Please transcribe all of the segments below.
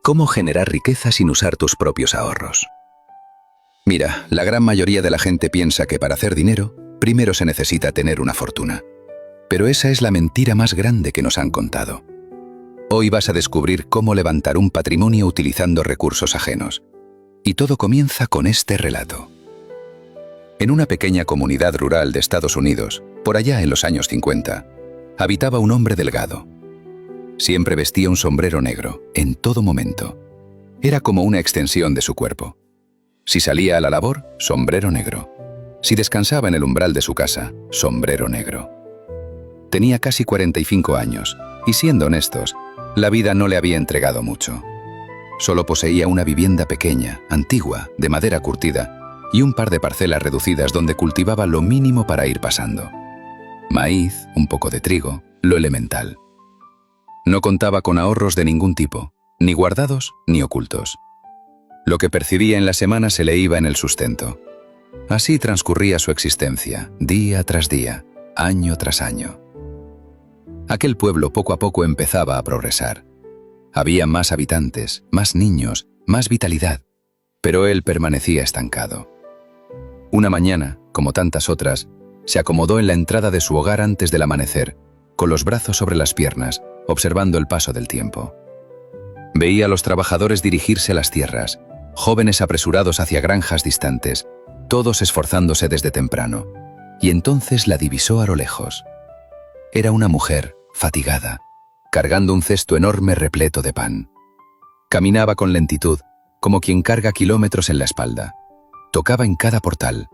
¿Cómo generar riqueza sin usar tus propios ahorros? Mira, la gran mayoría de la gente piensa que para hacer dinero, primero se necesita tener una fortuna. Pero esa es la mentira más grande que nos han contado. Hoy vas a descubrir cómo levantar un patrimonio utilizando recursos ajenos. Y todo comienza con este relato. En una pequeña comunidad rural de Estados Unidos, por allá en los años 50, habitaba un hombre delgado. Siempre vestía un sombrero negro, en todo momento. Era como una extensión de su cuerpo. Si salía a la labor, sombrero negro. Si descansaba en el umbral de su casa, sombrero negro. Tenía casi 45 años, y siendo honestos, la vida no le había entregado mucho. Solo poseía una vivienda pequeña, antigua, de madera curtida, y un par de parcelas reducidas donde cultivaba lo mínimo para ir pasando. Maíz, un poco de trigo, lo elemental. No contaba con ahorros de ningún tipo, ni guardados ni ocultos. Lo que percibía en la semana se le iba en el sustento. Así transcurría su existencia, día tras día, año tras año. Aquel pueblo poco a poco empezaba a progresar. Había más habitantes, más niños, más vitalidad, pero él permanecía estancado. Una mañana, como tantas otras, se acomodó en la entrada de su hogar antes del amanecer, con los brazos sobre las piernas, observando el paso del tiempo. Veía a los trabajadores dirigirse a las tierras, jóvenes apresurados hacia granjas distantes, todos esforzándose desde temprano, y entonces la divisó a lo lejos. Era una mujer, fatigada, cargando un cesto enorme repleto de pan. Caminaba con lentitud, como quien carga kilómetros en la espalda. Tocaba en cada portal.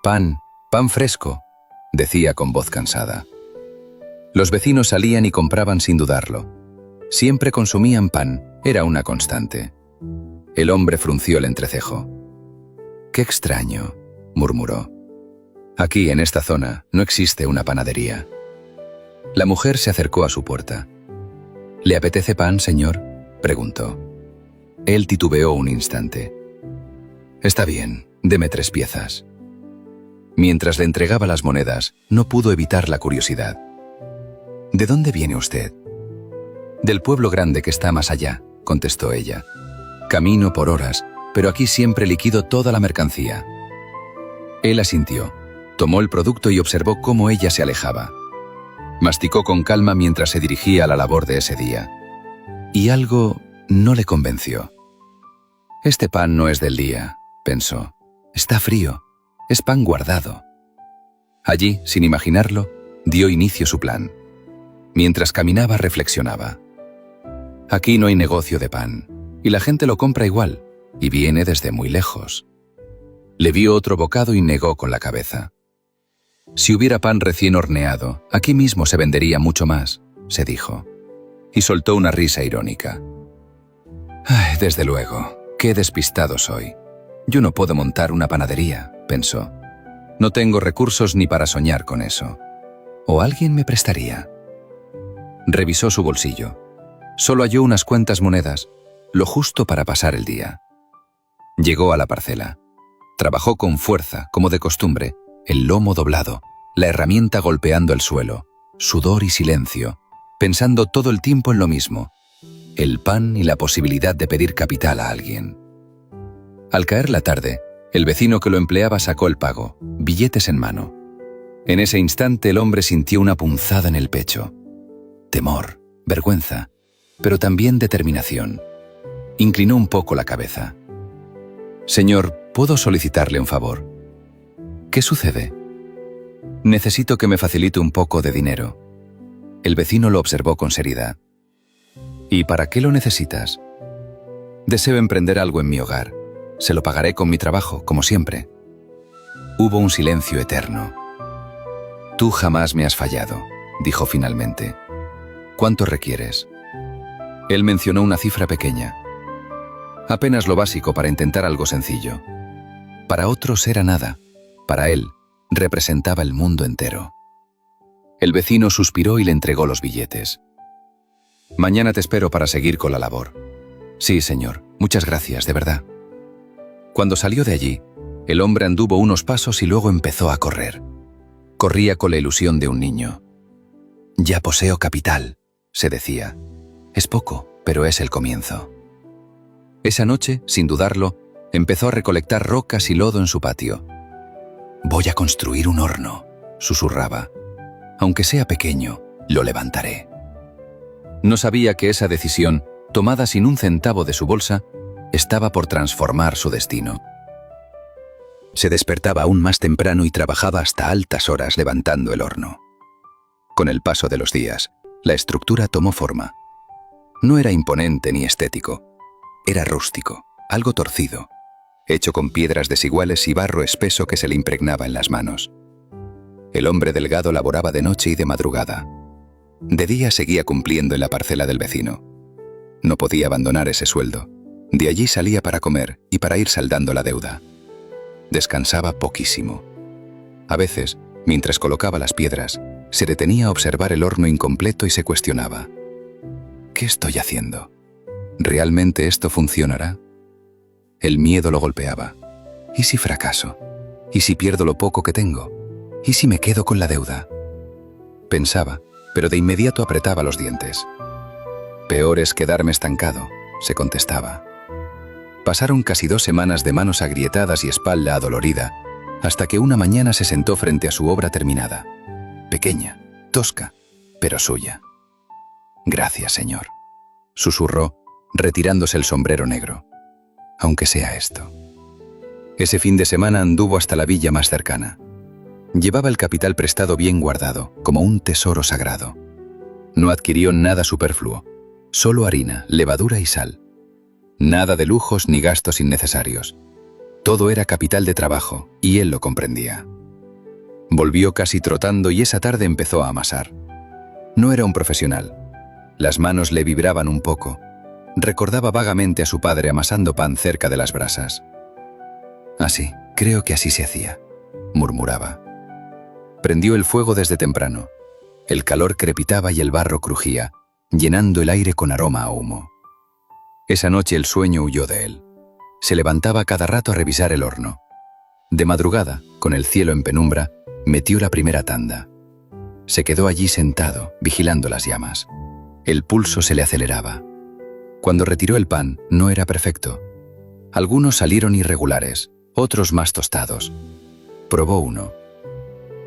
«Pan, pan fresco», decía con voz cansada. Los vecinos salían y compraban sin dudarlo. Siempre consumían pan, era una constante. El hombre frunció el entrecejo. «Qué extraño», murmuró. «Aquí, en esta zona, no existe una panadería». La mujer se acercó a su puerta. «¿Le apetece pan, señor?», preguntó. Él titubeó un instante. «Está bien, deme 3 piezas». Mientras le entregaba las monedas, no pudo evitar la curiosidad. «¿De dónde viene usted?» «Del pueblo grande que está más allá», contestó ella. «Camino por horas, pero aquí siempre liquido toda la mercancía». Él asintió, tomó el producto y observó cómo ella se alejaba. Masticó con calma mientras se dirigía a la labor de ese día. Y algo no le convenció. «Este pan no es del día», pensó. «Está frío. Es pan guardado». Allí, sin imaginarlo, dio inicio su plan. Mientras caminaba, reflexionaba. Aquí no hay negocio de pan, y la gente lo compra igual, y viene desde muy lejos. Le vio otro bocado y negó con la cabeza. Si hubiera pan recién horneado, aquí mismo se vendería mucho más, se dijo, y soltó una risa irónica. «Ay, desde luego, qué despistado soy. Yo no puedo montar una panadería», pensó. «No tengo recursos ni para soñar con eso. ¿O alguien me prestaría?» Revisó su bolsillo. Solo halló unas cuantas monedas, lo justo para pasar el día. Llegó a la parcela. Trabajó con fuerza, como de costumbre, el lomo doblado, la herramienta golpeando el suelo, sudor y silencio, pensando todo el tiempo en lo mismo, el pan y la posibilidad de pedir capital a alguien. Al caer la tarde, el vecino que lo empleaba sacó el pago, billetes en mano. En ese instante el hombre sintió una punzada en el pecho. Temor, vergüenza, pero también determinación. Inclinó un poco la cabeza. «Señor, ¿puedo solicitarle un favor?» «¿Qué sucede?» «Necesito que me facilite un poco de dinero». El vecino lo observó con seriedad. «¿Y para qué lo necesitas?» «Deseo emprender algo en mi hogar. Se lo pagaré con mi trabajo, como siempre». Hubo un silencio eterno. «Tú jamás me has fallado», dijo finalmente. «¿Cuánto requieres?» Él mencionó una cifra pequeña. Apenas lo básico para intentar algo sencillo. Para otros era nada. Para él, representaba el mundo entero. El vecino suspiró y le entregó los billetes. «Mañana te espero para seguir con la labor». «Sí, señor. Muchas gracias, de verdad». Cuando salió de allí, el hombre anduvo unos pasos y luego empezó a correr. Corría con la ilusión de un niño. «Ya poseo capital», se decía. «Es poco, pero es el comienzo». Esa noche, sin dudarlo, empezó a recolectar rocas y lodo en su patio. «Voy a construir un horno», susurraba. «Aunque sea pequeño, lo levantaré». No sabía que esa decisión, tomada sin un centavo de su bolsa, estaba por transformar su destino. Se despertaba aún más temprano y trabajaba hasta altas horas levantando el horno. Con el paso de los días, la estructura tomó forma. No era imponente ni estético. Era rústico, algo torcido, hecho con piedras desiguales y barro espeso que se le impregnaba en las manos. El hombre delgado laboraba de noche y de madrugada. De día seguía cumpliendo en la parcela del vecino. No podía abandonar ese sueldo. De allí salía para comer y para ir saldando la deuda. Descansaba poquísimo. A veces, mientras colocaba las piedras, se detenía a observar el horno incompleto y se cuestionaba: ¿qué estoy haciendo? ¿Realmente esto funcionará? El miedo lo golpeaba. ¿Y si fracaso? ¿Y si pierdo lo poco que tengo? ¿Y si me quedo con la deuda? Pensaba, pero de inmediato apretaba los dientes. Peor es quedarme estancado, se contestaba. Pasaron casi 2 semanas de manos agrietadas y espalda adolorida, hasta que una mañana se sentó frente a su obra terminada. Pequeña, tosca, pero suya. «Gracias, Señor», susurró, retirándose el sombrero negro. «Aunque sea esto». Ese fin de semana anduvo hasta la villa más cercana. Llevaba el capital prestado bien guardado, como un tesoro sagrado. No adquirió nada superfluo, solo harina, levadura y sal. Nada de lujos ni gastos innecesarios. Todo era capital de trabajo, y él lo comprendía. Volvió casi trotando y esa tarde empezó a amasar. No era un profesional. Las manos le vibraban un poco. Recordaba vagamente a su padre amasando pan cerca de las brasas. «Así, creo que así se hacía», murmuraba. Prendió el fuego desde temprano. El calor crepitaba y el barro crujía, llenando el aire con aroma a humo. Esa noche el sueño huyó de él. Se levantaba cada rato a revisar el horno. De madrugada, con el cielo en penumbra, metió la primera tanda. Se quedó allí sentado, vigilando las llamas. El pulso se le aceleraba. Cuando retiró el pan, no era perfecto. Algunos salieron irregulares, otros más tostados. Probó uno.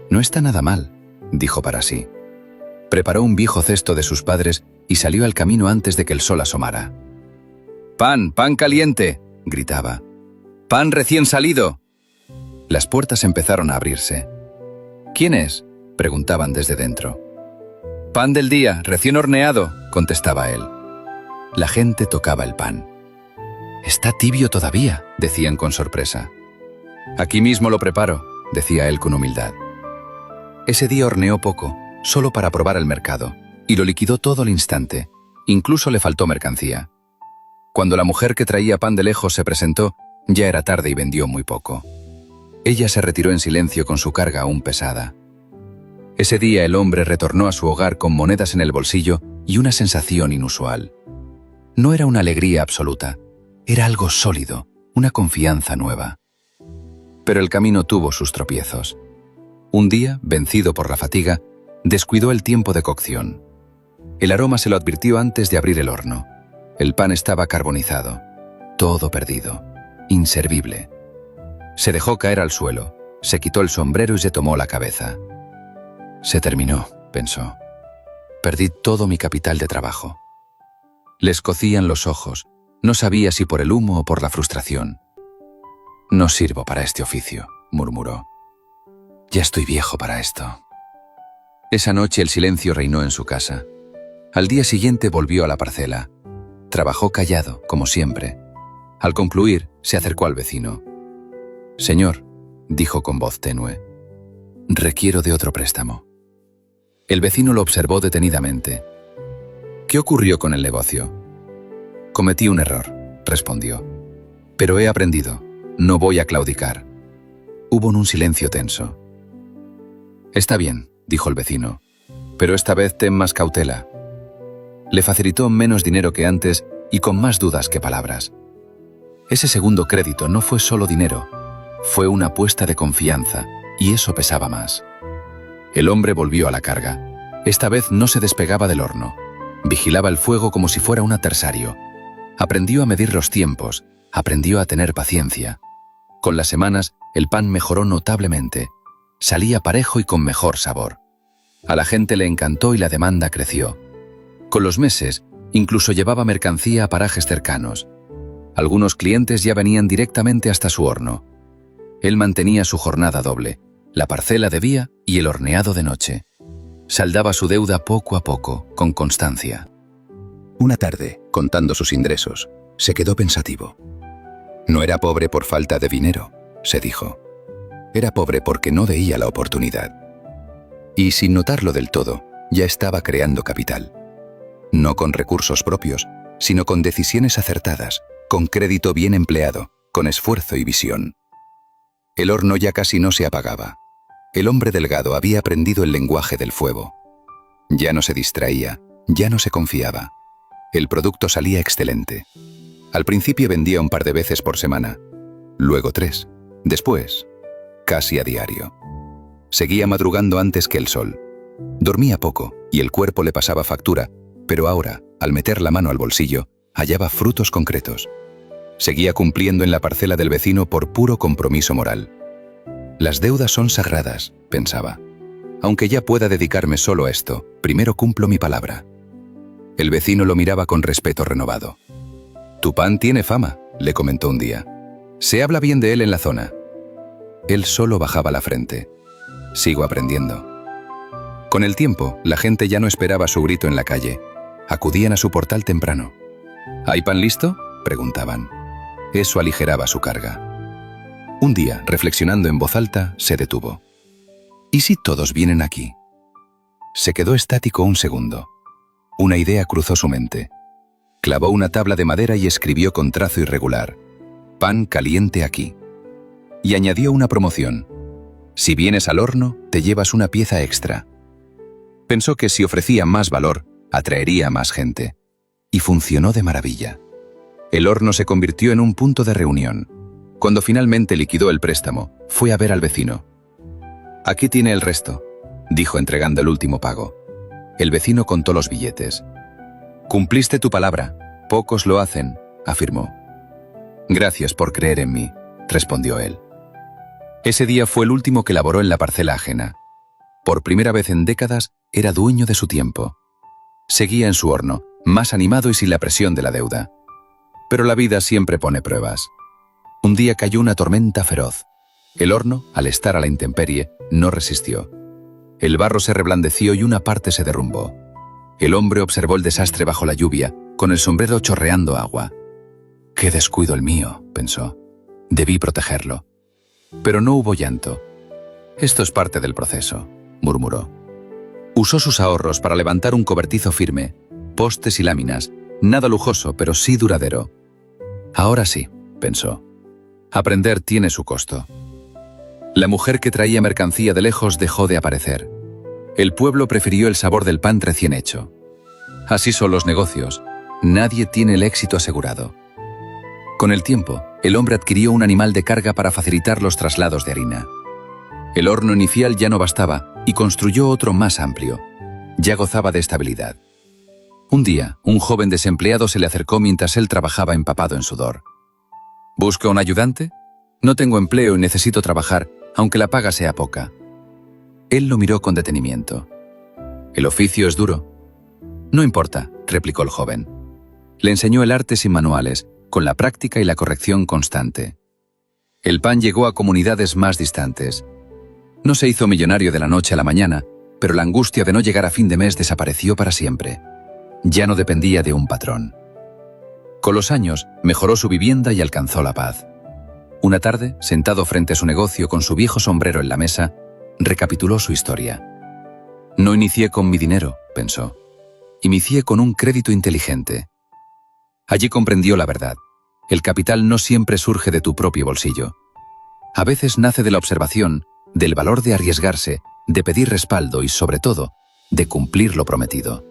«No está nada mal», dijo para sí. Preparó un viejo cesto de sus padres y salió al camino antes de que el sol asomara. «¡Pan, pan caliente!», gritaba. «¡Pan recién salido!». Las puertas empezaron a abrirse. «¿Quién es?», preguntaban desde dentro. «Pan del día, recién horneado», contestaba él. La gente tocaba el pan. «Está tibio todavía», decían con sorpresa. «Aquí mismo lo preparo», decía él con humildad. Ese día horneó poco, solo para probar el mercado, y lo liquidó todo al instante. Incluso le faltó mercancía. Cuando la mujer que traía pan de lejos se presentó, ya era tarde y vendió muy poco. Ella se retiró en silencio con su carga aún pesada. Ese día el hombre retornó a su hogar con monedas en el bolsillo y una sensación inusual. No era una alegría absoluta, era algo sólido, una confianza nueva. Pero el camino tuvo sus tropiezos. Un día, vencido por la fatiga, descuidó el tiempo de cocción. El aroma se lo advirtió antes de abrir el horno. El pan estaba carbonizado, todo perdido, inservible. Se dejó caer al suelo, se quitó el sombrero y se tomó la cabeza. Se terminó, pensó. Perdí todo mi capital de trabajo. Le escocían los ojos, no sabía si por el humo o por la frustración. «No sirvo para este oficio», murmuró. «Ya estoy viejo para esto». Esa noche el silencio reinó en su casa. Al día siguiente volvió a la parcela. Trabajó callado, como siempre. Al concluir, se acercó al vecino. «Señor», dijo con voz tenue, «requiero de otro préstamo». El vecino lo observó detenidamente. «¿Qué ocurrió con el negocio?» «Cometí un error», respondió. «Pero he aprendido. No voy a claudicar». Hubo un silencio tenso. «Está bien», dijo el vecino, «pero esta vez ten más cautela». Le facilitó menos dinero que antes y con más dudas que palabras. Ese segundo crédito no fue solo dinero, fue una apuesta de confianza, y eso pesaba más. El hombre volvió a la carga. Esta vez no se despegaba del horno. Vigilaba el fuego como si fuera un adversario. Aprendió a medir los tiempos, aprendió a tener paciencia. Con las semanas, el pan mejoró notablemente. Salía parejo y con mejor sabor. A la gente le encantó y la demanda creció. Con los meses, incluso llevaba mercancía a parajes cercanos. Algunos clientes ya venían directamente hasta su horno. Él mantenía su jornada doble, la parcela de día y el horneado de noche. Saldaba su deuda poco a poco, con constancia. Una tarde, contando sus ingresos, se quedó pensativo. No era pobre por falta de dinero, se dijo. Era pobre porque no veía la oportunidad. Y sin notarlo del todo, ya estaba creando capital. No con recursos propios, sino con decisiones acertadas, con crédito bien empleado, con esfuerzo y visión. El horno ya casi no se apagaba. El hombre delgado había aprendido el lenguaje del fuego. Ya no se distraía, ya no se confiaba. El producto salía excelente. Al principio vendía un par de veces por semana, luego 3, después, casi a diario. Seguía madrugando antes que el sol. Dormía poco y el cuerpo le pasaba factura, pero ahora, al meter la mano al bolsillo, hallaba frutos concretos. Seguía cumpliendo en la parcela del vecino por puro compromiso moral. Las deudas son sagradas, pensaba. Aunque ya pueda dedicarme solo a esto, primero cumplo mi palabra. El vecino lo miraba con respeto renovado. «Tu pan tiene fama», le comentó un día. «Se habla bien de él en la zona». Él solo bajaba la frente. «Sigo aprendiendo». Con el tiempo, la gente ya no esperaba su grito en la calle. Acudían a su portal temprano. «¿Hay pan listo?», preguntaban. Eso aligeraba su carga. Un día, reflexionando en voz alta, se detuvo. ¿Y si todos vienen aquí? Se quedó estático un segundo. Una idea cruzó su mente. Clavó una tabla de madera y escribió con trazo irregular: «Pan caliente aquí». Y añadió una promoción: «Si vienes al horno, te llevas una pieza extra». Pensó que si ofrecía más valor, atraería a más gente. Y funcionó de maravilla. El horno se convirtió en un punto de reunión. Cuando finalmente liquidó el préstamo, fue a ver al vecino. «Aquí tiene el resto», dijo entregando el último pago. El vecino contó los billetes. «Cumpliste tu palabra. Pocos lo hacen», afirmó. «Gracias por creer en mí», respondió él. Ese día fue el último que laboró en la parcela ajena. Por primera vez en décadas, era dueño de su tiempo. Seguía en su horno, más animado y sin la presión de la deuda. Pero la vida siempre pone pruebas. Un día cayó una tormenta feroz. El horno, al estar a la intemperie, no resistió. El barro se reblandeció y una parte se derrumbó. El hombre observó el desastre bajo la lluvia, con el sombrero chorreando agua. «Qué descuido el mío», pensó. «Debí protegerlo». Pero no hubo llanto. «Esto es parte del proceso», murmuró. Usó sus ahorros para levantar un cobertizo firme, postes y láminas, nada lujoso, pero sí duradero. «Ahora sí», pensó. «Aprender tiene su costo». La mujer que traía mercancía de lejos dejó de aparecer. El pueblo prefirió el sabor del pan recién hecho. Así son los negocios. Nadie tiene el éxito asegurado. Con el tiempo, el hombre adquirió un animal de carga para facilitar los traslados de harina. El horno inicial ya no bastaba y construyó otro más amplio. Ya gozaba de estabilidad. Un día, un joven desempleado se le acercó mientras él trabajaba empapado en sudor. «¿Busca un ayudante? No tengo empleo y necesito trabajar, aunque la paga sea poca». Él lo miró con detenimiento. «¿El oficio es duro?» «No importa», replicó el joven. Le enseñó el arte sin manuales, con la práctica y la corrección constante. El pan llegó a comunidades más distantes. No se hizo millonario de la noche a la mañana, pero la angustia de no llegar a fin de mes desapareció para siempre. Ya no dependía de un patrón. Con los años, mejoró su vivienda y alcanzó la paz. Una tarde, sentado frente a su negocio con su viejo sombrero en la mesa, recapituló su historia. «No inicié con mi dinero», pensó. «Inicié con un crédito inteligente». Allí comprendió la verdad. El capital no siempre surge de tu propio bolsillo. A veces nace de la observación, del valor de arriesgarse, de pedir respaldo y, sobre todo, de cumplir lo prometido.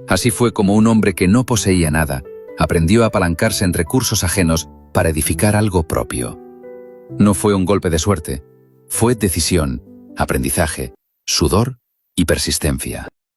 Así fue como un hombre que no poseía nada aprendió a apalancarse en recursos ajenos para edificar algo propio. No fue un golpe de suerte, fue decisión, aprendizaje, sudor y persistencia.